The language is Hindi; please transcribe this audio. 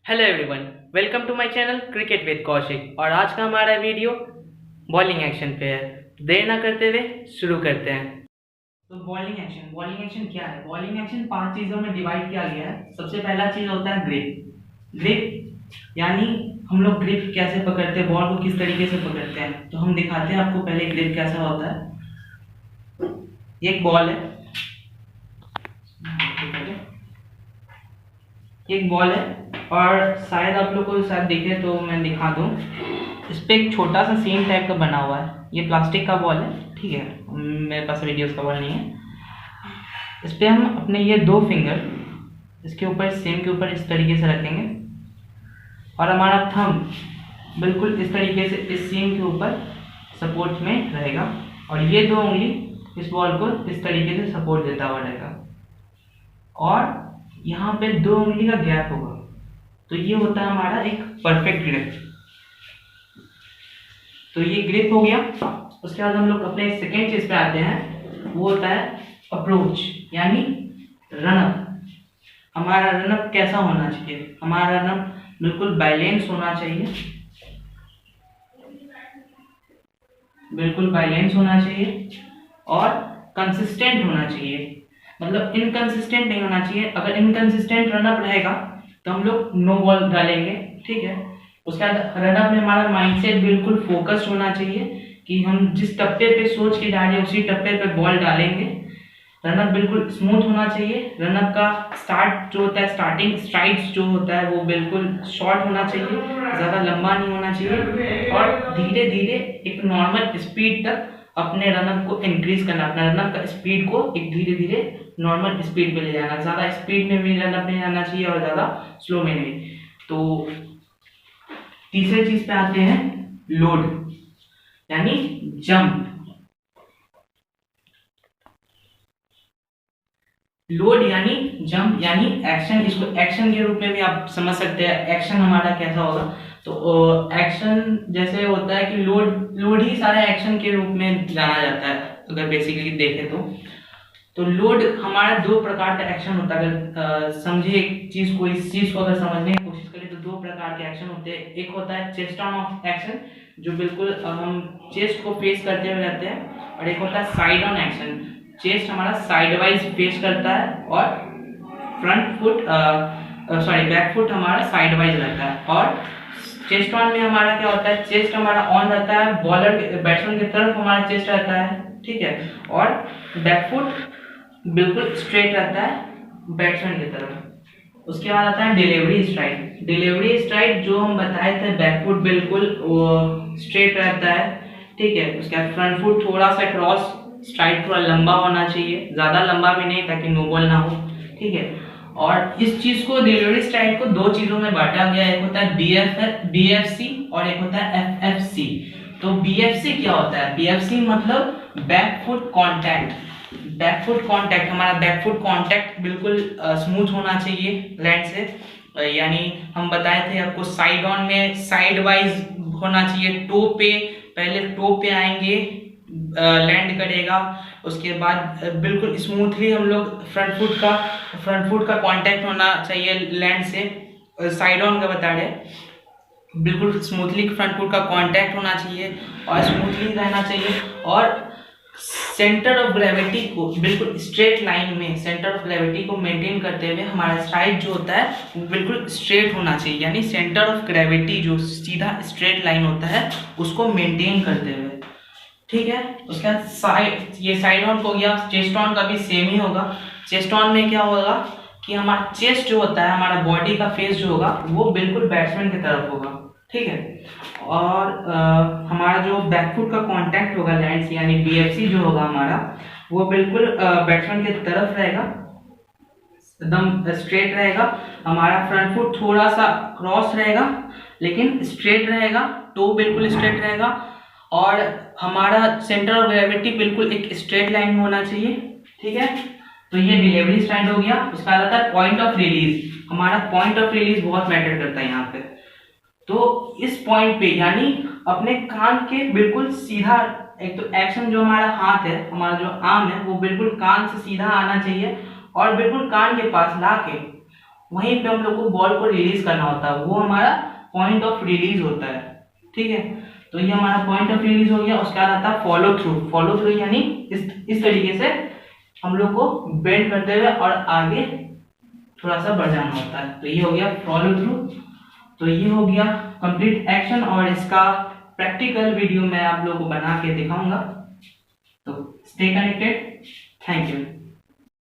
Hello everyone, welcome to my channel cricket with Kaushik. और आज का हमारा वीडियो बॉलिंग एक्शन पे है। देर ना करते हुए शुरू करते हैं। तो बॉलिंग एक्शन क्या है? बॉलिंग एक्शन 5 चीज़ों में डिवाइड किया गया है। सबसे पहला चीज़ होता है ग्रिप यानी हम लोग ग्रिप कैसे पकड़ते हैं, बॉल को किस तरीके से पकड़ते हैं। तो हम दिखाते हैं आपको पहले ग्रिप कैसा होता है। एक बॉल है, एक बॉल है और शायद आप लोग को शायद दिखे तो मैं दिखा दूं। इस पे एक छोटा सा सीन टाइप का बना हुआ है। ये प्लास्टिक का बॉल है, ठीक है। मेरे पास रेडियस का बॉल नहीं है। इस पे हम अपने ये 2 फिंगर इसके ऊपर, सीम के ऊपर इस तरीके से रखेंगे और हमारा थंब बिल्कुल इस तरीके से इस सीम के ऊपर सपोर्ट में रहेगा और ये 2 उंगली इस बॉल को इस तरीके से सपोर्ट देता हुआ रहेगा और यहाँ पे 2 उंगली का गैप होगा। तो ये होता है हमारा एक परफेक्ट ग्रिप। तो ये ग्रिप हो गया। उसके बाद हम लोग अपने सेकेंड चीज पे आते हैं, वो होता है अप्रोच यानी रनअप। हमारा रनअप कैसा होना चाहिए? हमारा रनअप बिल्कुल बैलेंस होना चाहिए, बिल्कुल बैलेंस होना चाहिए और कंसिस्टेंट होना चाहिए। मतलब इनकंसिस्टेंट नहीं होना चाहिए। अगर इनकंसिस्टेंट रनअप रहेगा तो हम लोग नो बॉल डालेंगे, ठीक है। उसके बाद रनअप में हमारा माइंडसेट बिल्कुल फोकस्ड होना चाहिए कि हम जिस टप्पे पे सोच के डालें उसी टप्पे पे बॉल डालेंगे। रनअप बिल्कुल स्मूथ होना चाहिए। रनअप का स्टार्ट जो होता है, स्टार्टिंग स्ट्राइड्स जो होता है वो बिल्कुल शॉर्ट होना चाहिए, ज़्यादा लंबा नहीं होना चाहिए और धीरे धीरे एक नॉर्मल स्पीड तक अपने रनअप को इंक्रीज करना। अपना रनअप का स्पीड को एक धीरे धीरे नॉर्मल स्पीड पे ले जाना। ज़्यादा स्पीड में भी रनअप नहीं जाना चाहिए और ज़्यादा स्लो में नहीं। तो तीसरे चीज पे आते हैं, लोड यानी जंप। लोड यानी जंप यानी एक्शन। इसको एक्शन के रूप में भी आप समझ सकते हैं। एक्शन हमारा कैसा होगा? तो एक्शन जैसे होता है कि लोड ही सारे एक्शन के रूप में जाना जाता है अगर बेसिकली देखें तो लोड हमारा 2 प्रकार का एक्शन होता है। अगर समझे एक चीज को, इस चीज को अगर समझने की कोशिश करें तो 2 प्रकार के एक्शन होते हैं। एक होता है चेस्ट ऑन ऑफ एक्शन, जो बिल्कुल हम चेस्ट को फेस करते हुए रहते हैं, और एक होता है साइड ऑन एक्शन। चेस्ट हमारा साइड वाइज फेस करता है और फ्रंट फुट बैक फुट हमारा साइड वाइज रहता है। और चेस्ट ऑन में हमारा क्या होता है? चेस्ट हमारा ऑन रहता है, बॉलर बैट्समैन की तरफ हमारा चेस्ट रहता है, ठीक है। और बैक फुट बिल्कुल स्ट्रेट रहता है बैट्समैन की तरफ। उसके बाद आता है डिलीवरी स्ट्राइक। डिलीवरी स्ट्राइक जो हम बताए थे, बैक फुट बिल्कुल स्ट्रेट रहता है, ठीक है। उसके बाद फ्रंट फुट थोड़ा सा क्रॉस, स्ट्राइक थोड़ा लंबा होना चाहिए, ज्यादा लंबा भी नहीं ताकि नो बॉल ना हो, ठीक है। और इस चीज को, डिलीवरी स्ट्राइक को 2 चीजों में बांटा गया है। एक होता है BFC और एक होता है FFC। तो BFC क्या होता है? BFC मतलब back foot contact. Back foot contact, हमारा बैक फुट कॉन्टैक्ट बिल्कुल स्मूथ होना चाहिए लैंड से। यानी हम बताए थे आपको, साइड ऑन में साइड वाइज होना चाहिए। टो पे, पहले टो पे आएंगे, लैंड करेगा, उसके बाद बिल्कुल स्मूथली हम लोग फ्रंट फुट का कांटेक्ट होना चाहिए लैंड से। साइड ऑन का बता रहे, बिल्कुल स्मूथली फ्रंट फुट का कांटेक्ट होना चाहिए और स्मूथली रहना चाहिए। और सेंटर ऑफ ग्रेविटी को बिल्कुल स्ट्रेट लाइन में, सेंटर ऑफ ग्रेविटी को मेंटेन करते हुए हमारा स्ट्राइक जो होता है वो बिल्कुल स्ट्रेट होना चाहिए। यानी सेंटर ऑफ ग्रेविटी जो सीधा स्ट्रेट लाइन होता है उसको मेंटेन करते हुए, ठीक है। उसके बाद साइड ऑन हो गया। चेस्ट ऑन का भी सेम ही होगा। चेस्ट ऑन में क्या होगा कि हमारा चेस्ट जो होता है, हमारा बॉडी का फेस जो होगा वो बिल्कुल बैट्समैन की तरफ होगा, ठीक है। और हमारा जो बैकफुट का कांटेक्ट होगा लैंड से, यानी BFC जो होगा हमारा, वो बिल्कुल बैट्समैन की तरफ रहेगा, एकदम स्ट्रेट रहेगा। हमारा फ्रंट फुट थोड़ा सा क्रॉस रहेगा लेकिन स्ट्रेट रहेगा, टो बिल्कुल स्ट्रेट रहेगा और हमारा सेंटर ऑफ ग्रेविटी बिल्कुल एक स्ट्रेट लाइन में होना चाहिए, ठीक है। तो ये डिलीवरी स्टैंड हो गया। उसका आता है पॉइंट ऑफ रिलीज। हमारा पॉइंट ऑफ रिलीज बहुत मैटर करता है यहाँ पे। तो इस पॉइंट पे यानी अपने कान के बिल्कुल सीधा, एक तो एक्शन जो हमारा हाथ है, हमारा जो आर्म है वो बिल्कुल कान से सीधा आना चाहिए और बिल्कुल कान के पास ला के वहीं पे हम लोग को बॉल को रिलीज करना होता है, वो हमारा पॉइंट ऑफ रिलीज होता है। ठीक है, तो ये हमारा पॉइंट ऑफ रिलीज हो गया। उसके बाद आता है फॉलो थ्रू। फॉलो थ्रू यानी इस तरीके से हम लोग को बेंड करते हुए और आगे थोड़ा सा बढ़ जाना होता है। तो ये हो गया फॉलो थ्रू। तो ये हो गया कंप्लीट एक्शन, और इसका प्रैक्टिकल वीडियो मैं आप लोगों को बना के दिखाऊंगा। तो स्टे कनेक्टेड। Thank you.